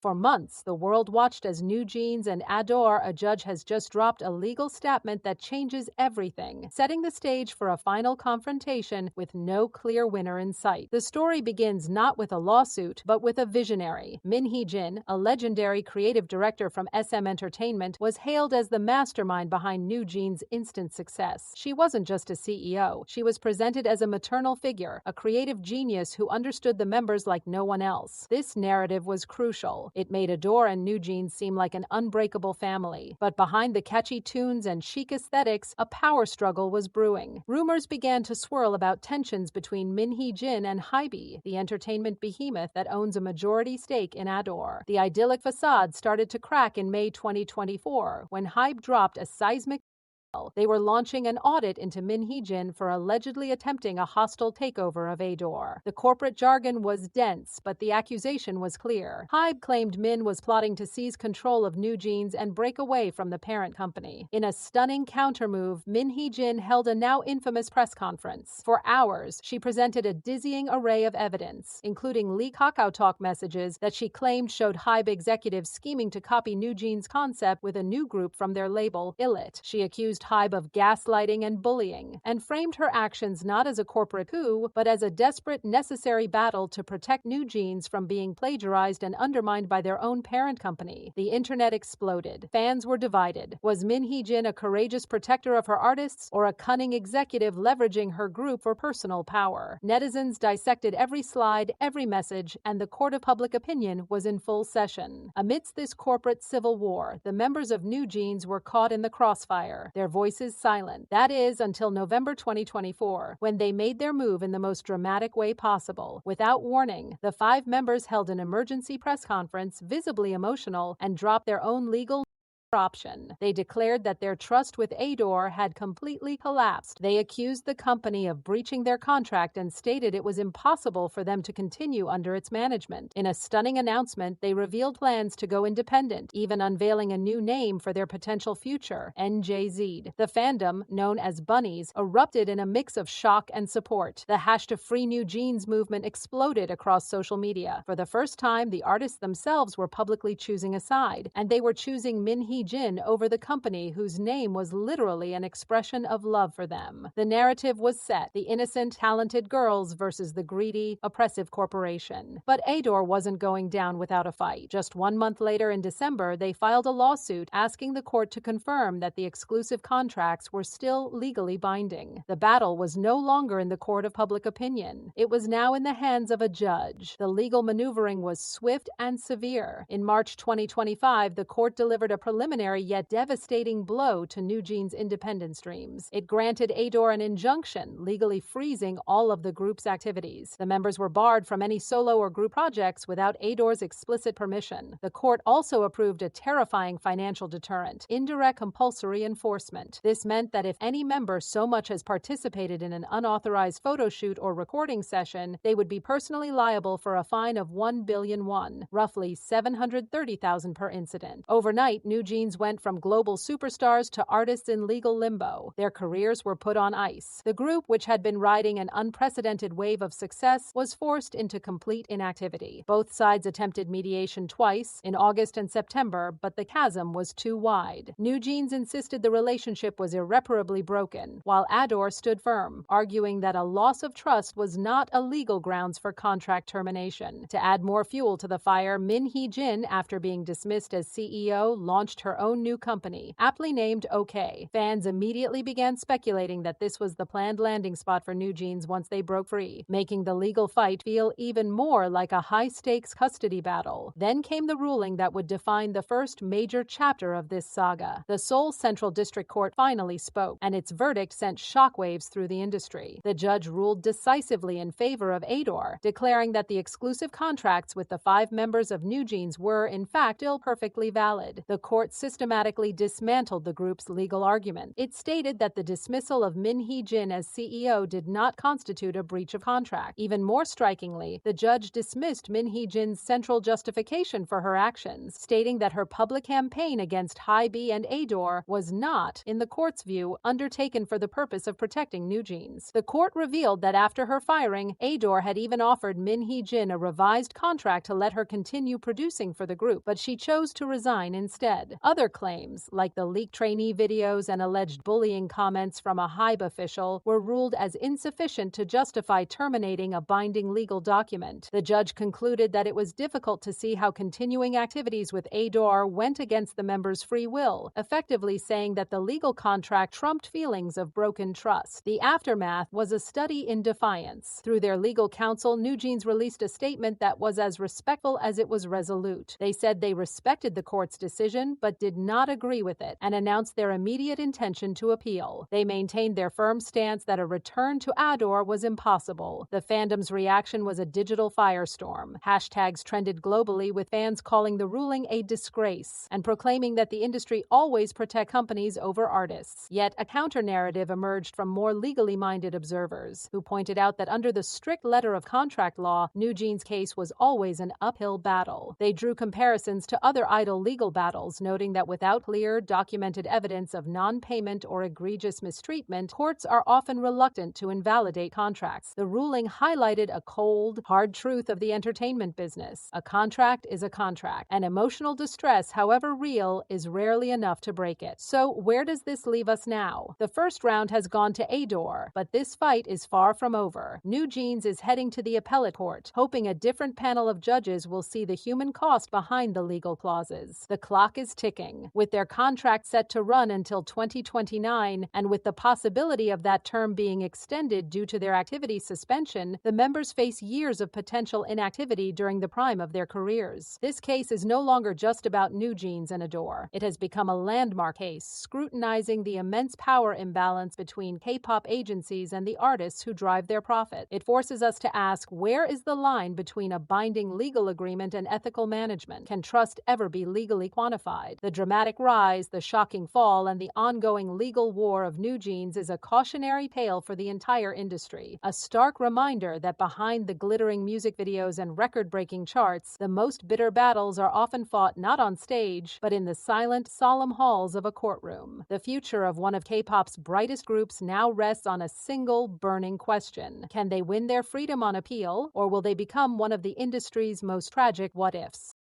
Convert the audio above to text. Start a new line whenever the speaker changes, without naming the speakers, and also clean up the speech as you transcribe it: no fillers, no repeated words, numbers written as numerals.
For months, the world watched as NewJeans and ADOR, a judge has just dropped a legal statement that changes everything, setting the stage for a final confrontation with no clear winner in sight. The story begins not with a lawsuit, but with a visionary. Min Hee-jin, a legendary creative director from SM Entertainment, was hailed as the mastermind behind NewJeans' instant success. She wasn't just a CEO. She was presented as a maternal figure, a creative genius who understood the members like no one else. This narrative was crucial. It made ADOR and NewJeans seem like an unbreakable family. But behind the catchy tunes and chic aesthetics, a power struggle was brewing. Rumors began to swirl about tensions between Min Hee-jin and HYBE, the entertainment behemoth that owns a majority stake in ADOR. The idyllic facade started to crack in May 2024 when HYBE dropped a seismic. They were launching an audit into Min Hee-jin for allegedly attempting a hostile takeover of ADOR. The corporate jargon was dense, but the accusation was clear. HYBE claimed Min was plotting to seize control of NewJeans and break away from the parent company. In a stunning countermove, Min Hee-jin held a now infamous press conference. For hours, she presented a dizzying array of evidence, including leaked KakaoTalk messages that she claimed showed HYBE executives scheming to copy NewJeans' concept with a new group from their label, Illit. She accused HYBE of gaslighting and bullying, and framed her actions not as a corporate coup, but as a desperate, necessary battle to protect NewJeans from being plagiarized and undermined by their own parent company. The internet exploded. Fans were divided. Was Min Hee-jin a courageous protector of her artists, or a cunning executive leveraging her group for personal power? Netizens dissected every slide, every message, and the court of public opinion was in full session. Amidst this corporate civil war, the members of NewJeans were caught in the crossfire. Their voices silent. That is, until November 2024, when they made their move in the most dramatic way possible. Without warning, the 5 members held an emergency press conference, visibly emotional, and dropped their own legal option. They declared that their trust with ADOR had completely collapsed. They accused the company of breaching their contract and stated it was impossible for them to continue under its management. In a stunning announcement, they revealed plans to go independent, even unveiling a new name for their potential future, NJZ. The fandom, known as Bunnies, erupted in a mix of shock and support. The #FreeNewJeans movement exploded across social media. For the first time, the artists themselves were publicly choosing a side, and they were choosing Min Hee-jin over the company whose name was literally an expression of love for them. The narrative was set: the innocent, talented girls versus the greedy, oppressive corporation. But ADOR wasn't going down without a fight. Just 1 month later, in December, they filed a lawsuit asking the court to confirm that the exclusive contracts were still legally binding. The battle was no longer in the court of public opinion. It was now in the hands of a judge. The legal maneuvering was swift and severe. In March 2025, the court delivered a preliminary yet devastating blow to NewJeans' independence dreams. It granted ADOR an injunction, legally freezing all of the group's activities. The members were barred from any solo or group projects without ADOR's explicit permission. The court also approved a terrifying financial deterrent: indirect compulsory enforcement. This meant that if any member so much as participated in an unauthorized photo shoot or recording session, they would be personally liable for a fine of 1 billion won, roughly 730,000 per incident. Overnight, NewJeans went from global superstars to artists in legal limbo. Their careers were put on ice. The group, which had been riding an unprecedented wave of success, was forced into complete inactivity. Both sides attempted mediation twice, in August and September, but the chasm was too wide. NewJeans insisted the relationship was irreparably broken, while ADOR stood firm, arguing that a loss of trust was not a legal grounds for contract termination. To add more fuel to the fire, Min Hee-jin, after being dismissed as CEO, launched her own new company, aptly named OK. Fans immediately began speculating that this was the planned landing spot for NewJeans once they broke free, making the legal fight feel even more like a high-stakes custody battle. Then came the ruling that would define the first major chapter of this saga. The Seoul Central District Court finally spoke, and its verdict sent shockwaves through the industry. The judge ruled decisively in favor of ADOR, declaring that the exclusive contracts with the 5 members of NewJeans were, in fact, still perfectly valid. The court systematically dismantled the group's legal argument. It stated that the dismissal of Min Hee-jin as CEO did not constitute a breach of contract. Even more strikingly, the judge dismissed Min Hee-jin's central justification for her actions, stating that her public campaign against HYBE and ADOR was not, in the court's view, undertaken for the purpose of protecting NewJeans. The court revealed that after her firing, ADOR had even offered Min Hee-jin a revised contract to let her continue producing for the group, but she chose to resign instead. Other claims, like the leaked trainee videos and alleged bullying comments from a HYBE official, were ruled as insufficient to justify terminating a binding legal document. The judge concluded that it was difficult to see how continuing activities with ADOR went against the members' free will, effectively saying that the legal contract trumped feelings of broken trust. The aftermath was a study in defiance. Through their legal counsel, NewJeans released a statement that was as respectful as it was resolute. They said they respected the court's decision but did not agree with it and announced their immediate intention to appeal. They maintained their firm stance that a return to ADOR was impossible. The fandom's reaction was a digital firestorm. Hashtags trended globally, with fans calling the ruling a disgrace and proclaiming that the industry always protects companies over artists. Yet a counter-narrative emerged from more legally minded observers, who pointed out that under the strict letter of contract law, NewJeans' case was always an uphill battle. They drew comparisons to other idol legal battles, noting that without clear, documented evidence of non-payment or egregious mistreatment, courts are often reluctant to invalidate contracts. The ruling highlighted a cold, hard truth of the entertainment business. A contract is a contract, and emotional distress, however real, is rarely enough to break it. So where does this leave us now? The first round has gone to ADOR, but this fight is far from over. NewJeans is heading to the appellate court, hoping a different panel of judges will see the human cost behind the legal clauses. The clock is ticking. With their contract set to run until 2029, and with the possibility of that term being extended due to their activity suspension, the members face years of potential inactivity during the prime of their careers. This case is no longer just about NewJeans and ADOR. It has become a landmark case, scrutinizing the immense power imbalance between K-pop agencies and the artists who drive their profit. It forces us to ask, where is the line between a binding legal agreement and ethical management? Can trust ever be legally quantified? The dramatic rise, the shocking fall, and the ongoing legal war of NewJeans is a cautionary tale for the entire industry, a stark reminder that behind the glittering music videos and record-breaking charts, the most bitter battles are often fought not on stage, but in the silent, solemn halls of a courtroom. The future of one of K-pop's brightest groups now rests on a single burning question. Can they win their freedom on appeal, or will they become one of the industry's most tragic what-ifs?